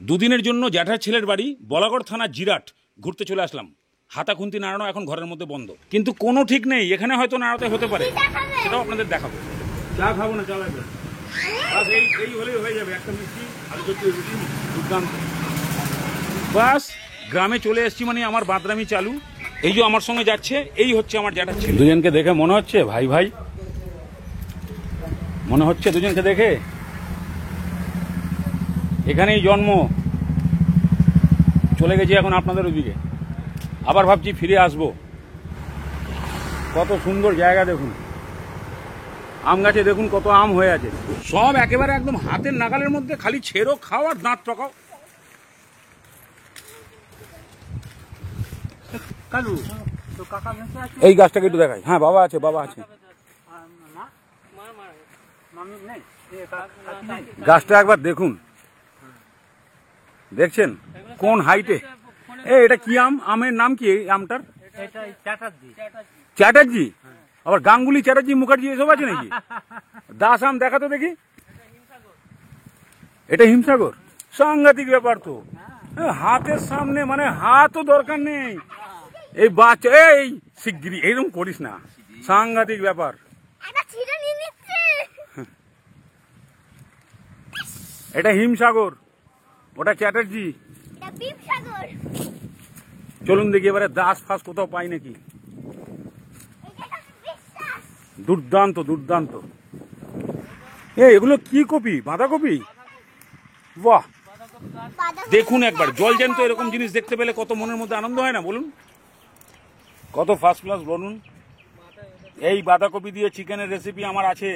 দুদিনের জন্য জ্যাঠার ছেলের বাড়ি বলাগড় থানা জিরাট ঘুরতে চলে আসলাম। হাতা খুন্তি নাড়ানো এখন ঘরের মধ্যে বন্ধ, কিন্তু কোনো ঠিক নেই, এখানে হয়তো নাড়াতে হতে পারে, সেটাও আপনাদের দেখাবো। চা খাবো না, চা লাগবে এই হলেই হয়ে যাবে, একটা মিষ্টি আলু চট্টি রুটি দুর্দান্ত। বাস গ্রামে চলে এসছি মানে আমার বাদরামি চালু। এই যে আমার সঙ্গে যাচ্ছে, এই হচ্ছে আমার জ্যাঠার ছেলে। দুজনকে দেখে মনে হচ্ছে ভাই ভাই মনে হচ্ছে, দুজনকে দেখে এখানেই জন্ম। চলে গেছি এখন আপনাদের ওইদিকে, আবার ভাবছি ফিরে আসবো। কত সুন্দর জায়গা দেখুন, আম গাছে দেখুন কত আম হয়ে আছে, সব একেবারে একদম হাতের নাগালের মধ্যে, খালি ছেড়ো খাও আর দাঁত টকাও। এই গাছটাকে একটু দেখাই। হ্যাঁ বাবা আছে, বাবা আছে। গাছটা একবার দেখুন, দেখছেন কোন হাইটে? এটা কি আম? আমের নাম কি এই আমটার? চ্যাটার্জি। আবার গাঙ্গুলি, চ্যাটার্জি, মুখার্জি এসব আছে নাকি? দাস আম দেখাতো দেখি। এটা হিমসাগর, সাংঘাতিক ব্যাপার তো। হাতের সামনে, মানে হাতও দরকার নেই। এই বাচ্চা, এই শিগগিরি এইরকম করিস না, সাংঘাতিক ব্যাপার। এটা হিমসাগর, ওটা চ্যাটার্জি। চলুন দেখি এবারে দাস ফাস কোথাও পাই নাকি। দুর্দান্ত দুর্দান্ত। এগুলো কি কপি? বাঁধাকপি? বাহ, দেখুন একবার, জল জ্যান্ত এরকম জিনিস দেখতে পেলে কত মনের মধ্যে আনন্দ হয় না বলুন? কত ফার্স্ট ক্লাস বলুন। এই বাঁধাকপি দিয়ে চিকেনের রেসিপি আমার আছে,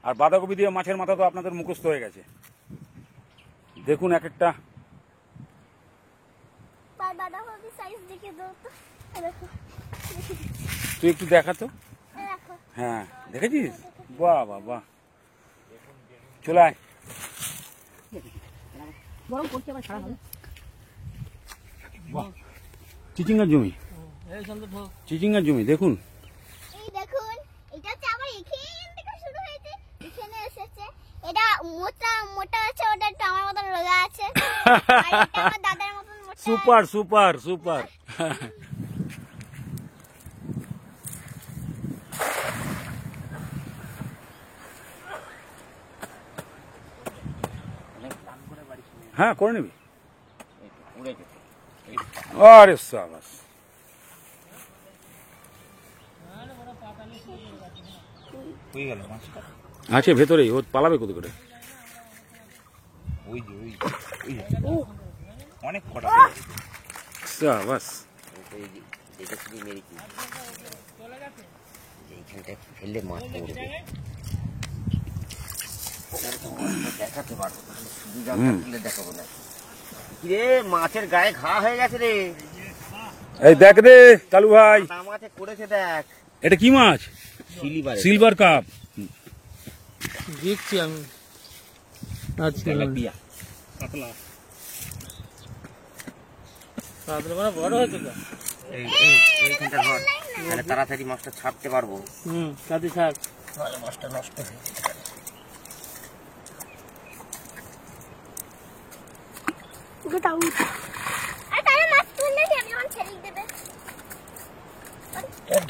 আর বাঁধাকপি দিয়ে মাছের মাথা তো আপনাদের মুখস্থ হয়ে গেছে। দেখুন এক একটা। তুই একটু দেখা তো। হ্যাঁ দেখেছিস? বাহ বাহ বাহ, চলে আয়। চিচিঙ্গার জমি, চিচিঙ্গার জমি দেখুন। Super super super. হ্যাঁ করে নিবি। আরে সাবাস, আছে ভেতরেই, ও পালাবে কত করে? অনেক সাবাস। ফেললে মাছ পড়বে, দেখাতে পারবো, দেখাবো না। রে মাছের গায়ে ঘা হয়ে গেছে রে। এই দেখ রে কালু ভাই, মাছে করেছে দেখ। এটা কি মাছ? সিলভার কাপ দেখছি আমি। আচ্ছা কাতলা, কাতলা মানে বড় হয়েছে তো। এইখানটা ধর, তাহলে তাড়াতাড়ি মাছটা ছাড়তে পারবো। সাথে ছাড়, তাহলে মাছটা নষ্ট হয়ে যেতে পারে।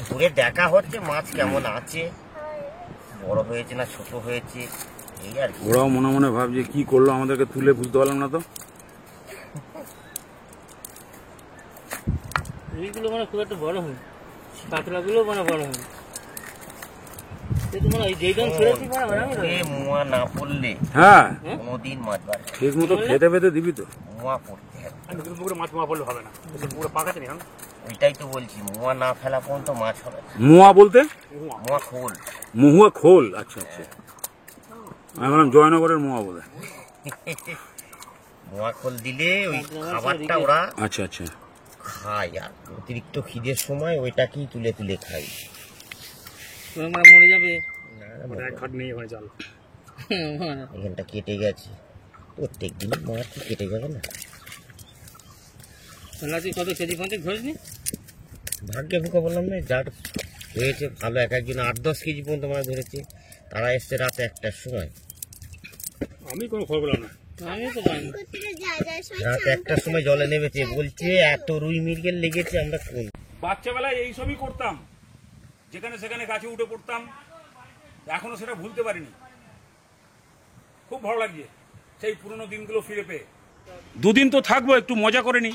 ধরে দেখা হচ্ছে মাছ কেমন আছে, বড় হয়েছে না ছোট হয়েছে, এই আর কি। ওরাও মনে মনে ভাবছে কি করলো আমাদেরকে তুলে, বুঝতে পারলাম না তো। এইগুলো মানে খুব একটা বড় হয়, কাতলা গুলো মানে বড় হয়। মুয়া না পড়লে হ্যাঁ কোনোদিন মাছ বাড়ে ঠিক মতো খেতে পেতে দিবি তো। মুয়া পড়তে হবে, মাছ মুয়া পড়লে হবে না, পুরো পাকাতে নেই। ওইটাই তো বলছি, মুয়া না ফেলা পর্যন্ত মাছ হবে। মুয়া বলতে মুয়া খোল, মুয়া খোল। আচ্ছা আচ্ছা, আমি বললাম জয়নগরের মুয়া বলে। মুয়া খোল দিলে ওই খাবারটা ওরা আচ্ছা আচ্ছা খায়, আর অতিরিক্ত খিদের সময় ওইটাকেই তুলে তুলে খাই। মরে যাবে এখানটা কেটে গেছে, প্রত্যেক দিন মাছ কেটে যাবে না। কত কেজি পর্যন্ত ধরিসনি? ভাগ্যে ফুকে বললাম না, যার হয়েছে ভালো, এক একজন 8-10 কেজি পর্যন্ত মাছ ধরেছে। তারা এসছে রাতে 1টার সময়, আমি কোনো খবর পেলাম না। রাত একটার সময় জলে নেমেছে, বলছে এত রুই মৃগেল লেগেছে আমরা কোন। বাচ্চাবেলায় এইসবই করতাম, যেখানে সেখানে গাছে উঠে পড়তাম, এখনো সেটা ভুলতে পারিনি। খুব ভালো লাগছে সেই পুরনো দিনগুলো ফিরে পেয়ে। দুদিন তো থাকবো, একটু মজা করে নি।